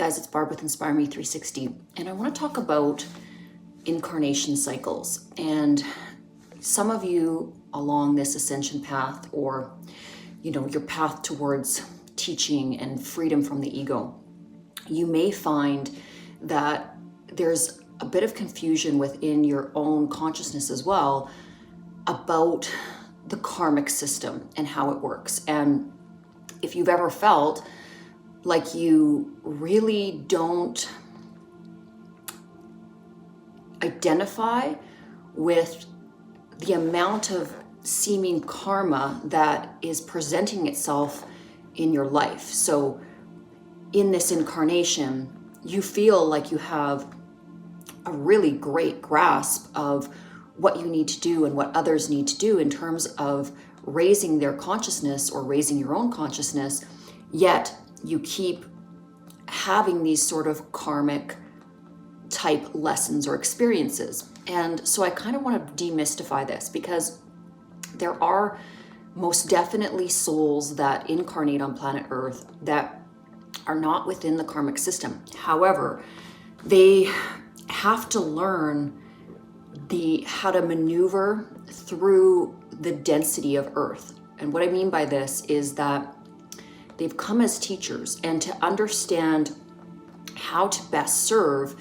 guys, it's Barb with Inspire Me 360, and I want to talk about incarnation cycles. And some of you along this ascension path, or your path towards teaching and freedom from the ego, you may find that there's a bit of confusion within your own consciousness as well about the karmic system and how it works. And if you've ever felt like you really don't identify with the amount of seeming karma that is presenting itself in your life. So in this incarnation, you feel like you have a really great grasp of what you need to do and what others need to do in terms of raising their consciousness or raising your own consciousness, yet you keep having these sort of karmic type lessons or experiences. And so I kind of want to demystify this, because there are most definitely souls that incarnate on planet Earth that are not within the karmic system. However, they have to learn how to maneuver through the density of Earth. And what I mean by this is that they've come as teachers, and to understand how to best serve,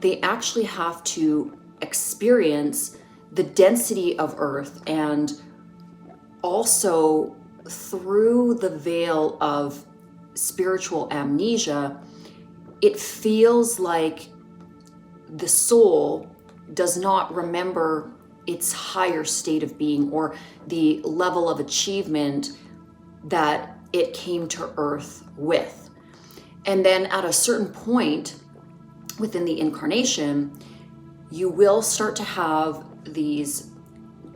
they actually have to experience the density of Earth, and also through the veil of spiritual amnesia, it feels like the soul does not remember its higher state of being or the level of achievement that it came to Earth with. And then at a certain point within the incarnation, you will start to have these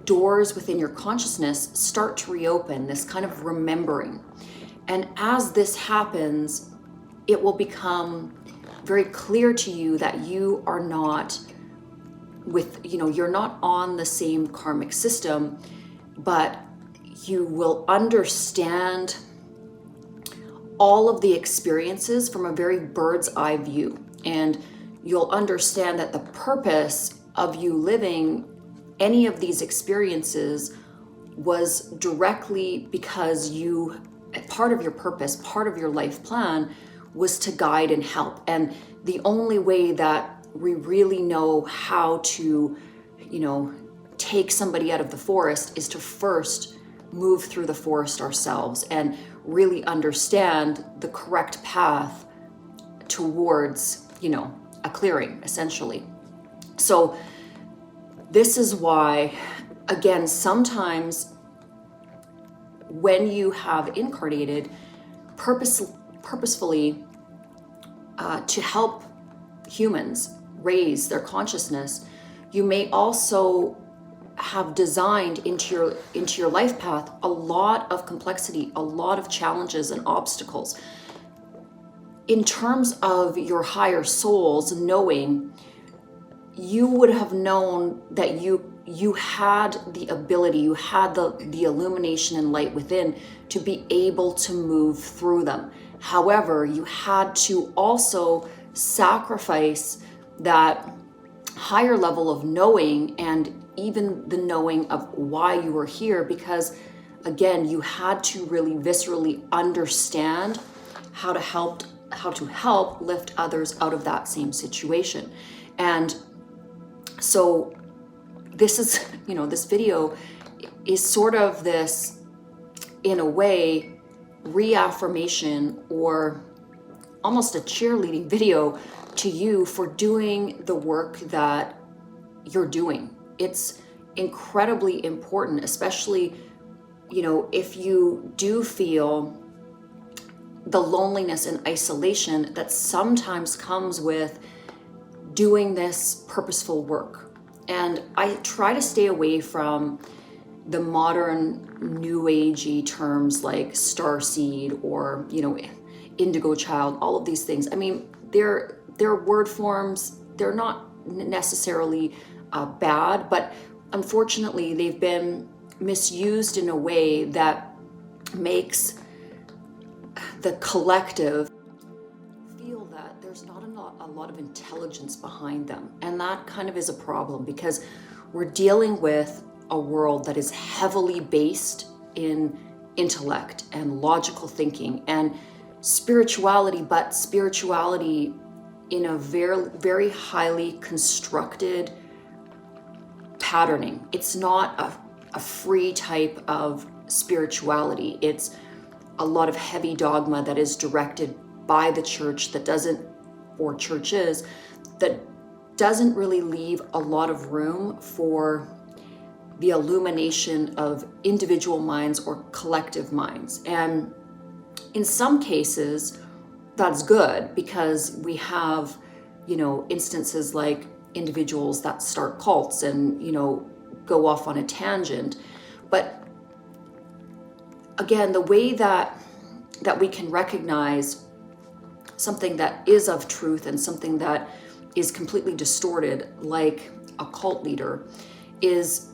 doors within your consciousness start to reopen, this kind of remembering. And as this happens, it will become very clear to you that you are not you're not on the same karmic system, but you will understand all of the experiences from a very bird's eye view. And you'll understand that the purpose of you living any of these experiences was directly because part of your purpose, part of your life plan was to guide and help. And the only way that we really know how to, take somebody out of the forest is to first move through the forest ourselves and really understand the correct path towards, a clearing, essentially. So this is why, again, sometimes when you have incarnated purposefully to help humans raise their consciousness, you may also have designed into your life path a lot of complexity, a lot of challenges and obstacles. In terms of your higher souls knowing, you would have known that you had the ability, you had the illumination and light within to be able to move through them. However, you had to also sacrifice that higher level of knowing, and even the knowing of why you were here, because again, you had to really viscerally understand how to help lift others out of that same situation. And so this is, this video is sort of this, in a way, reaffirmation or almost a cheerleading video to you for doing the work that you're doing. It's incredibly important, especially, if you do feel the loneliness and isolation that sometimes comes with doing this purposeful work. And I try to stay away from the modern new agey terms like starseed or, indigo child, all of these things. I mean, they're word forms. They're not necessarily bad, but unfortunately they've been misused in a way that makes the collective feel that a lot of intelligence behind them. And that kind of is a problem, because we're dealing with a world that is heavily based in intellect and logical thinking and spirituality, but spirituality in a very, very highly constructed patterning. It's not a free type of spirituality. It's a lot of heavy dogma that is directed by the church that doesn't, or churches, that doesn't really leave a lot of room for the illumination of individual minds or collective minds. And in some cases, that's good, because we have, instances like individuals that start cults and, go off on a tangent. But again, the way that we can recognize something that is of truth and something that is completely distorted, like a cult leader, is,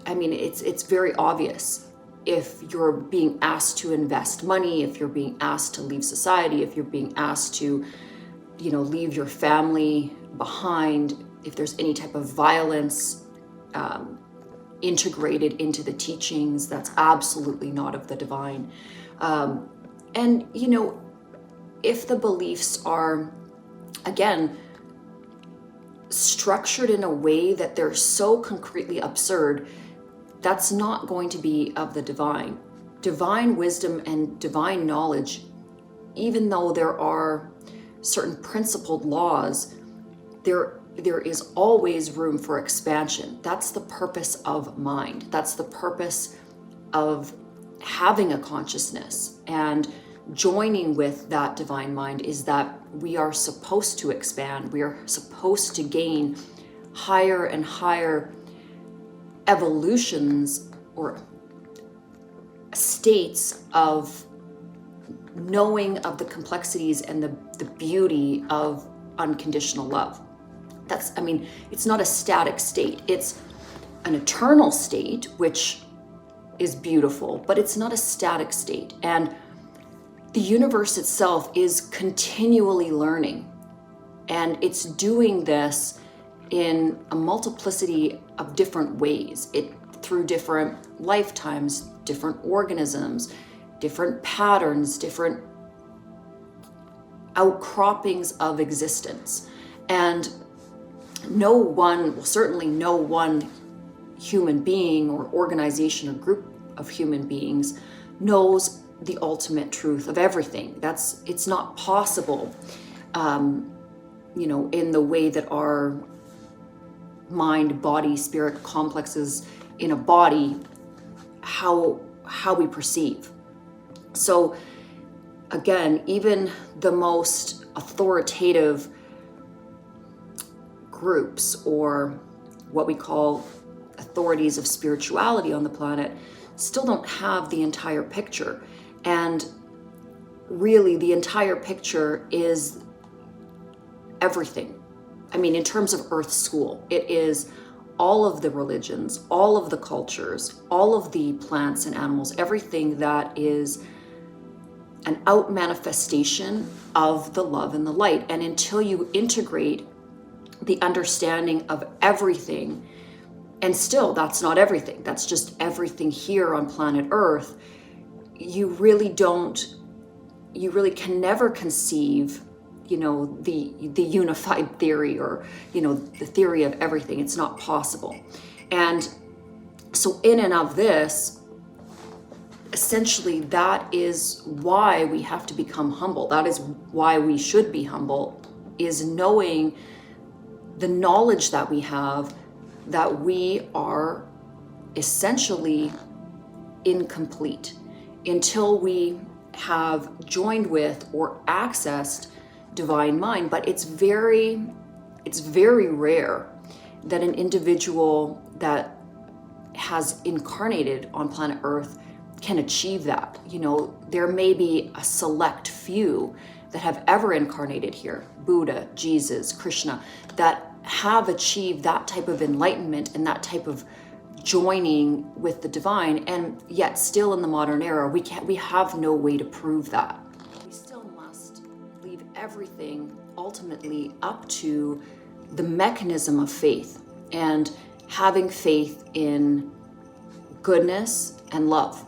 it's very obvious. If you're being asked to invest money, if you're being asked to leave society, if you're being asked to, leave your family behind, if there's any type of violence integrated into the teachings, that's absolutely not of the divine. And, if the beliefs are, again, structured in a way that they're so concretely absurd, that's not going to be of the divine. Divine wisdom and divine knowledge, even though there are certain principled laws, there is always room for expansion. That's the purpose of mind. That's the purpose of having a consciousness. And joining with that divine mind is that we are supposed to expand. We are supposed to gain higher and higher evolutions or states of knowing of the complexities and the beauty of unconditional love. It's not a static state. It's an eternal state, which is beautiful, but it's not a static state. And the universe itself is continually learning, and it's doing this in a multiplicity of different ways, through different lifetimes, different organisms, different patterns, different outcroppings of existence. And certainly no one human being or organization or group of human beings knows the ultimate truth of everything. It's not possible, in the way that our mind, body, spirit complexes in a body, how we perceive. So again, even the most authoritative groups, or what we call authorities of spirituality on the planet, still don't have the entire picture. And really, the entire picture is everything. In terms of Earth School, it is all of the religions, all of the cultures, all of the plants and animals, everything that is an out manifestation of the love and the light. And until you integrate the understanding of everything, and still that's not everything, that's just everything here on planet Earth, you really can never conceive, the unified theory, or, the theory of everything. It's not possible. And so in and of this, essentially, that is why we have to become humble. That is why we should be humble, is knowing the knowledge that we have, that we are essentially incomplete until we have joined with or accessed divine mind. But it's very rare that an individual that has incarnated on planet Earth can achieve that. There may be a select few that have ever incarnated here, Buddha, Jesus, Krishna, that have achieved that type of enlightenment and that type of joining with the divine. And yet still in the modern era, we have no way to prove that. We still must leave everything ultimately up to the mechanism of faith and having faith in goodness and love.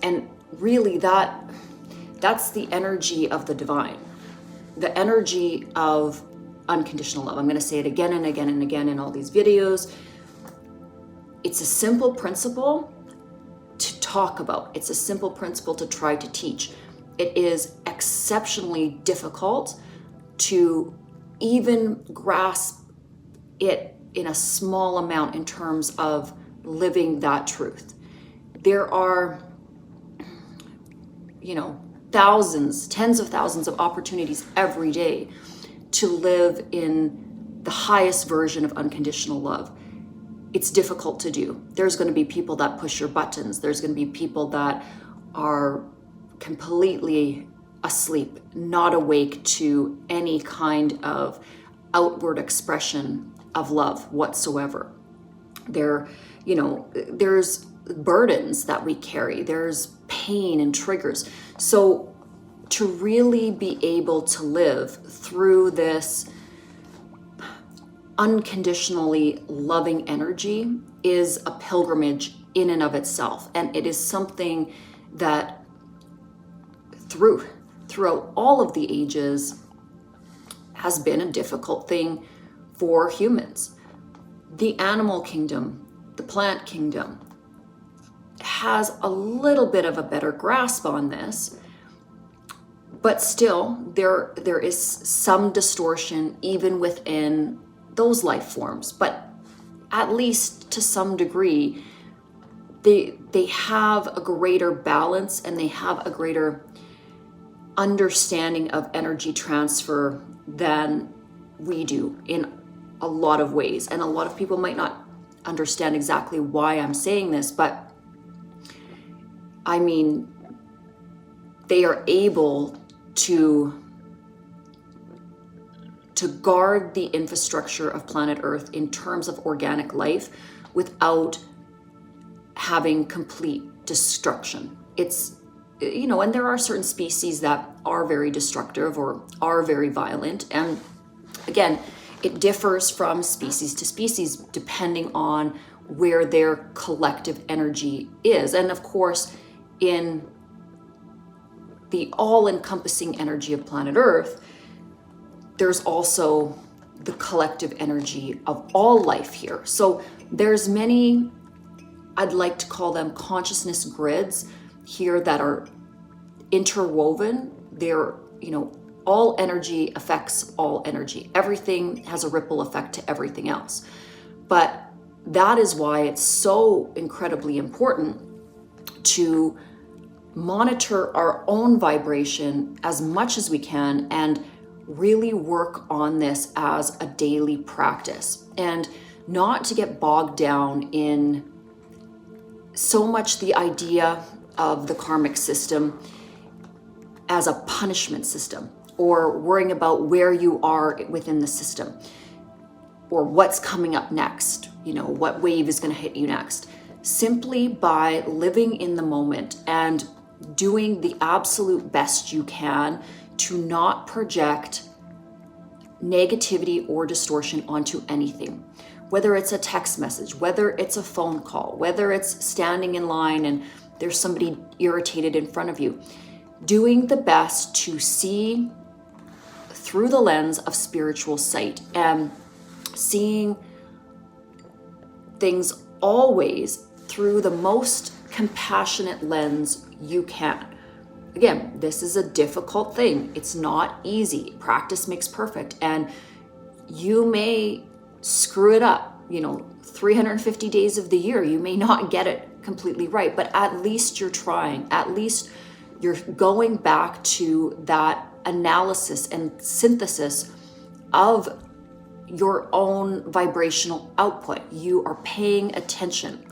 And really that's the energy of the divine, the energy of unconditional love. I'm going to say it again and again and again in all these videos. It's a simple principle to talk about. It's a simple principle to try to teach. It is exceptionally difficult to even grasp it in a small amount in terms of living that truth. There are, thousands, tens of thousands of opportunities every day to live in the highest version of unconditional love. It's difficult to do. There's going to be people that push your buttons. There's going to be people that are completely asleep, not awake to any kind of outward expression of love whatsoever. There's burdens that we carry. There's pain and triggers. So to really be able to live through this unconditionally loving energy is a pilgrimage in and of itself. And it is something that throughout all of the ages has been a difficult thing for humans. The animal kingdom, the plant kingdom, has a little bit of a better grasp on this, but still there is some distortion even within those life forms. But at least to some degree, they have a greater balance and they have a greater understanding of energy transfer than we do in a lot of ways. And a lot of people might not understand exactly why I'm saying this, but I mean, they are able to guard the infrastructure of planet Earth in terms of organic life without having complete destruction. It's, and there are certain species that are very destructive or are very violent. And again, it differs from species to species depending on where their collective energy is. And of course, in the all-encompassing energy of planet Earth, there's also the collective energy of all life here. So there's many, I'd like to call them consciousness grids here that are interwoven. They're, all energy affects all energy. Everything has a ripple effect to everything else. But that is why it's so incredibly important to monitor our own vibration as much as we can and really work on this as a daily practice, and not to get bogged down in so much the idea of the karmic system as a punishment system, or worrying about where you are within the system or what's coming up next, what wave is going to hit you next. Simply by living in the moment and doing the absolute best you can to not project negativity or distortion onto anything, whether it's a text message, whether it's a phone call, whether it's standing in line and there's somebody irritated in front of you. Doing the best to see through the lens of spiritual sight and seeing things always through the most compassionate lens you can. Again, this is a difficult thing. It's not easy. Practice makes perfect. And you may screw it up, 350 days of the year. You may not get it completely right, but at least you're trying. At least you're going back to that analysis and synthesis of your own vibrational output. You are paying attention.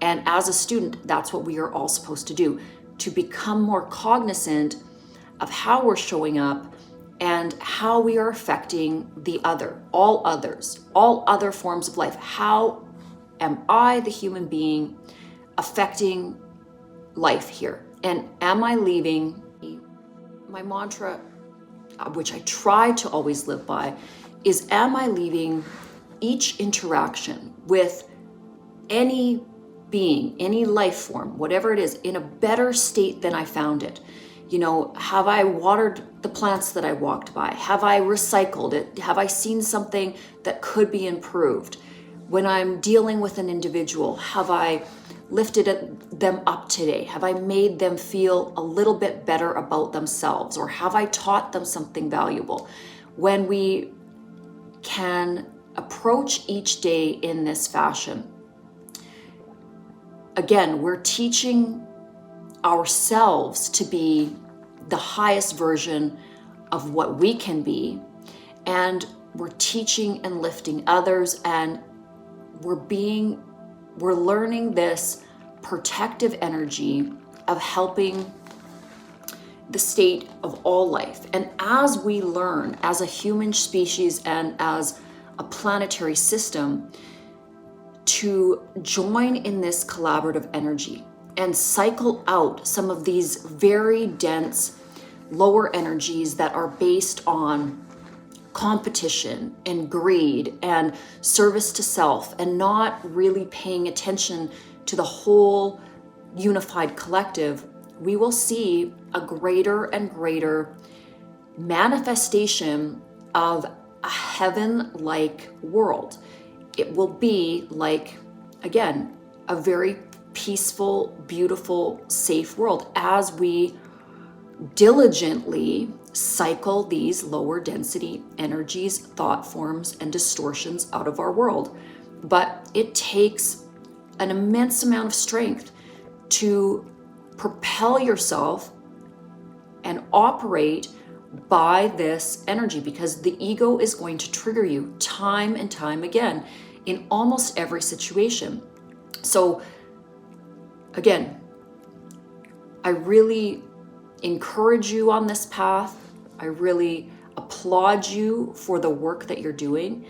And as a student, that's what we are all supposed to do, to become more cognizant of how we're showing up and how we are affecting the other, all others, all other forms of life. How am I, the human being, affecting life here? And am I leaving? My mantra which I try to always live by, is am I leaving each interaction with any being, any life form, whatever it is, in a better state than I found it? You know, have I watered the plants that I walked by? Have I recycled it? Have I seen something that could be improved? When I'm dealing with an individual, have I lifted them up today? Have I made them feel a little bit better about themselves? Or have I taught them something valuable? When we can approach each day in this fashion, again, we're teaching ourselves to be the highest version of what we can be, and we're teaching and lifting others, and we're learning this protective energy of helping the state of all life. And as we learn as a human species and as a planetary system to join in this collaborative energy and cycle out some of these very dense lower energies that are based on competition and greed and service to self, and not really paying attention to the whole unified collective, we will see a greater and greater manifestation of a heaven-like world. It will be like, again, a very peaceful, beautiful, safe world as we diligently cycle these lower density energies, thought forms, and distortions out of our world. But it takes an immense amount of strength to propel yourself and operate by this energy, because the ego is going to trigger you time and time again in almost every situation. So again, I really encourage you on this path. I really applaud you for the work that you're doing,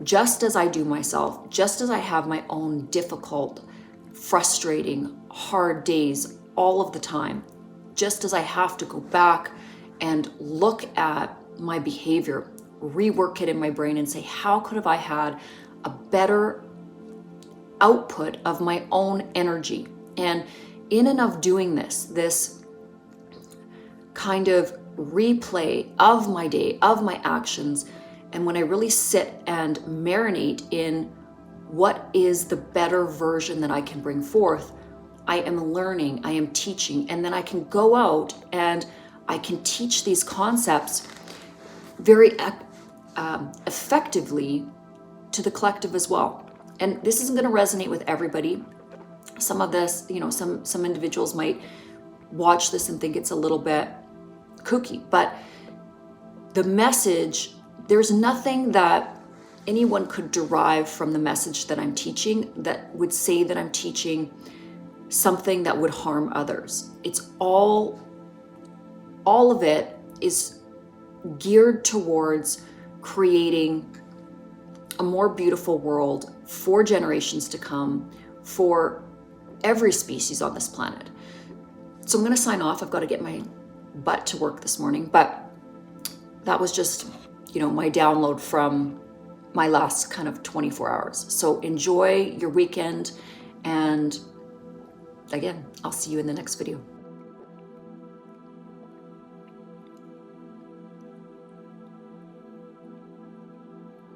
just as I do myself, just as I have my own difficult, frustrating, hard days all of the time, just as I have to go back and look at my behavior, rework it in my brain and say, how could have I had a better output of my own energy? And in and of doing this kind of replay of my day, of my actions, and when I really sit and marinate in what is the better version that I can bring forth, I am learning, I am teaching, and then I can go out and I can teach these concepts very effectively to the collective as well. And this isn't going to resonate with everybody. Some of this, some individuals might watch this and think it's a little bit kooky, but the message, there's nothing that anyone could derive from the message that I'm teaching that would say that I'm teaching something that would harm others. It's all of it is geared towards creating a more beautiful world for generations to come, for every species on this planet. So I'm going to sign off. I've got to get my butt to work this morning, but that was just, my download from my last kind of 24 hours. So enjoy your weekend, and again, I'll see you in the next video.